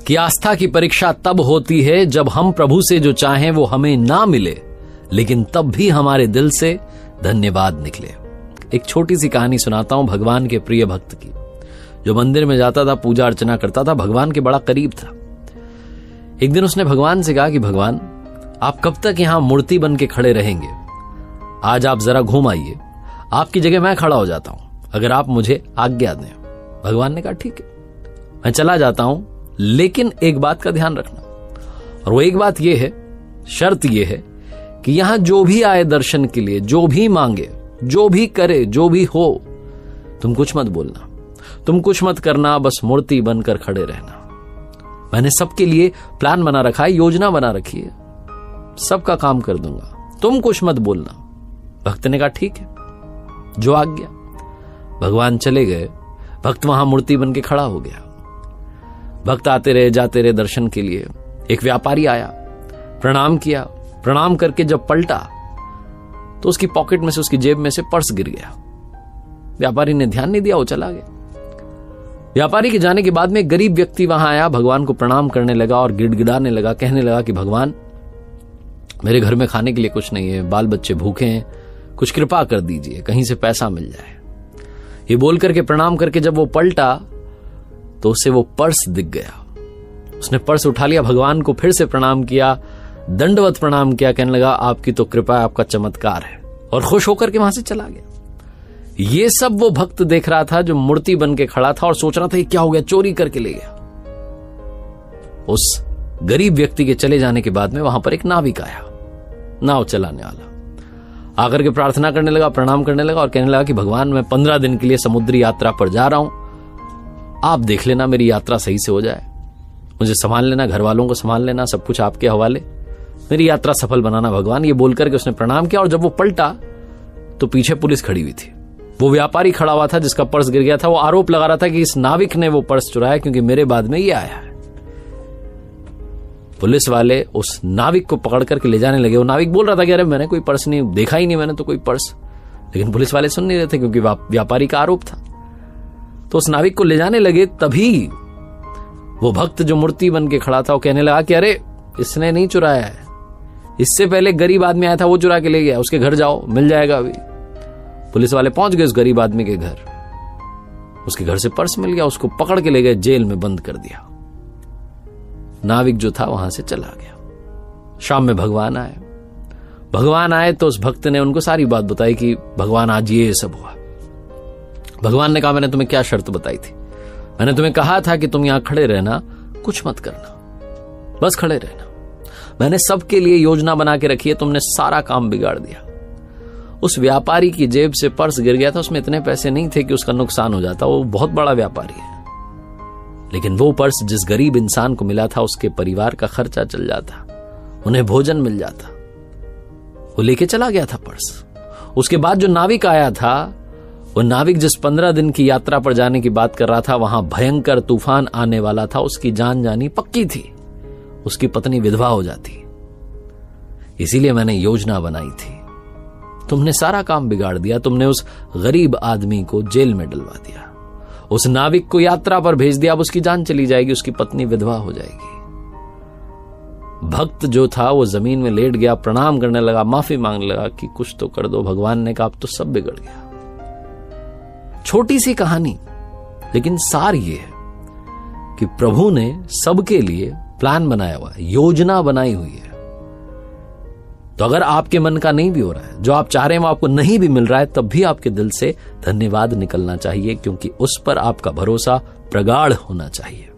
कि आस्था की परीक्षा तब होती है जब हम प्रभु से जो चाहें वो हमें ना मिले, लेकिन तब भी हमारे दिल से धन्यवाद निकले। एक छोटी सी कहानी सुनाता हूं भगवान के प्रिय भक्त की, जो मंदिर में जाता था, पूजा अर्चना करता था, भगवान के बड़ा करीब था। एक दिन उसने भगवान से कहा कि भगवान, आप कब तक यहां मूर्ति बन के खड़े रहेंगे? आज आप जरा घूम आइए, आपकी जगह मैं खड़ा हो जाता हूं, अगर आप मुझे आज्ञा दें। भगवान ने कहा ठीक है, मैं चला जाता हूं, लेकिन एक बात का ध्यान रखना, और वो एक बात ये है, शर्त ये है कि यहां जो भी आए दर्शन के लिए, जो भी मांगे, जो भी करे, जो भी हो, तुम कुछ मत बोलना, तुम कुछ मत करना, बस मूर्ति बनकर खड़े रहना। मैंने सबके लिए प्लान बना रखा है, योजना बना रखी है, सबका काम कर दूंगा, तुम कुछ मत बोलना। भक्त ने कहा ठीक है, जो आज्ञा। भगवान चले गए, भक्त वहां मूर्ति बन के खड़ा हो गया। भक्त आते रहे, जाते रहे दर्शन के लिए। एक व्यापारी आया, प्रणाम किया, प्रणाम करके जब पलटा तो उसकी पॉकेट में से, उसकी जेब में से पर्स गिर गया। व्यापारी ने ध्यान नहीं दिया, वो चला गया। व्यापारी के जाने के बाद में एक गरीब व्यक्ति वहां आया, भगवान को प्रणाम करने लगा और गिड़गिड़ाने लगा, कहने लगा कि भगवान, मेरे घर में खाने के लिए कुछ नहीं है, बाल बच्चे भूखे हैं, कुछ कृपा कर दीजिए, कहीं से पैसा मिल जाए। ये बोल करके, प्रणाम करके जब वो पलटा तो उसे वो पर्स दिख गया। उसने पर्स उठा लिया, भगवान को फिर से प्रणाम किया, दंडवत प्रणाम किया, कहने लगा आपकी तो कृपा, आपका चमत्कार है, और खुश होकर के वहां से चला गया। ये सब वो भक्त देख रहा था जो मूर्ति बन के खड़ा था और सोच रहा था ये क्या हो गया, चोरी करके ले गया। उस गरीब व्यक्ति के चले जाने के बाद में वहां पर एक नाविक आया, नाव चलाने वाला, आकर के प्रार्थना करने लगा, प्रणाम करने लगा और कहने लगा कि भगवान, मैं 15 दिन के लिए समुद्री यात्रा पर जा रहा हूं, आप देख लेना मेरी यात्रा सही से हो जाए, मुझे संभाल लेना, घर वालों को संभाल लेना, सब कुछ आपके हवाले, मेरी यात्रा सफल बनाना भगवान। ये बोलकर के उसने प्रणाम किया और जब वो पलटा तो पीछे पुलिस खड़ी हुई थी। वो व्यापारी खड़ा हुआ था जिसका पर्स गिर गया था, वो आरोप लगा रहा था कि इस नाविक ने वो पर्स चुराया क्योंकि मेरे बाद में ये आया है। पुलिस वाले उस नाविक को पकड़ करके ले जाने लगे। वो नाविक बोल रहा था कि अरे मैंने कोई पर्स नहीं देखा, ही नहीं मैंने तो कोई पर्स, लेकिन पुलिस वाले सुन नहीं रहे थे क्योंकि व्यापारी का आरोप था। तो उस नाविक को ले जाने लगे, तभी वो भक्त जो मूर्ति बन के खड़ा था वो कहने लगा कि अरे इसने नहीं चुराया है, इससे पहले गरीब आदमी आया था वो चुरा के ले गया, उसके घर जाओ, मिल जाएगा अभी। पुलिस वाले पहुंच गए उस गरीब आदमी के घर, उसके घर से पर्स मिल गया, उसको पकड़ के ले गए, जेल में बंद कर दिया। नाविक जो था वहां से चला गया। शाम में भगवान आए। भगवान आए तो उस भक्त ने उनको सारी बात बताई कि भगवान आज ये सब हुआ। भगवान ने कहा मैंने तुम्हें क्या शर्त बताई थी, मैंने तुम्हें कहा था कि तुम यहां खड़े रहना, कुछ मत करना, बस खड़े रहना। मैंने सबके लिए योजना बना के रखी है, तुमने सारा काम बिगाड़ दिया। उस व्यापारी की जेब से पर्स गिर गया था, उसमें इतने पैसे नहीं थे कि उसका नुकसान हो जाता, वो बहुत बड़ा व्यापारी है, लेकिन वो पर्स जिस गरीब इंसान को मिला था उसके परिवार का खर्चा चल जाता, उन्हें भोजन मिल जाता। वो लेके चला गया था पर्स। उसके बाद जो नाविक आया था, वो नाविक जिस 15 दिन की यात्रा पर जाने की बात कर रहा था, वहां भयंकर तूफान आने वाला था, उसकी जान जानी पक्की थी, उसकी पत्नी विधवा हो जाती। इसीलिए मैंने योजना बनाई थी, तुमने सारा काम बिगाड़ दिया, तुमने उस गरीब आदमी को जेल में डलवा दिया, उस नाविक को यात्रा पर भेज दिया, अब उसकी जान चली जाएगी, उसकी पत्नी विधवा हो जाएगी। भक्त जो था वो जमीन में लेट गया, प्रणाम करने लगा, माफी मांगने लगा कि कुछ तो कर दो। भगवान ने कहा अब तो सब बिगड़ गया। छोटी सी कहानी, लेकिन सार ये है कि प्रभु ने सबके लिए प्लान बनाया हुआ है, योजना बनाई हुई है। तो अगर आपके मन का नहीं भी हो रहा है, जो आप चाह रहे हैं वो आपको नहीं भी मिल रहा है, तब भी आपके दिल से धन्यवाद निकलना चाहिए, क्योंकि उस पर आपका भरोसा प्रगाढ़ होना चाहिए।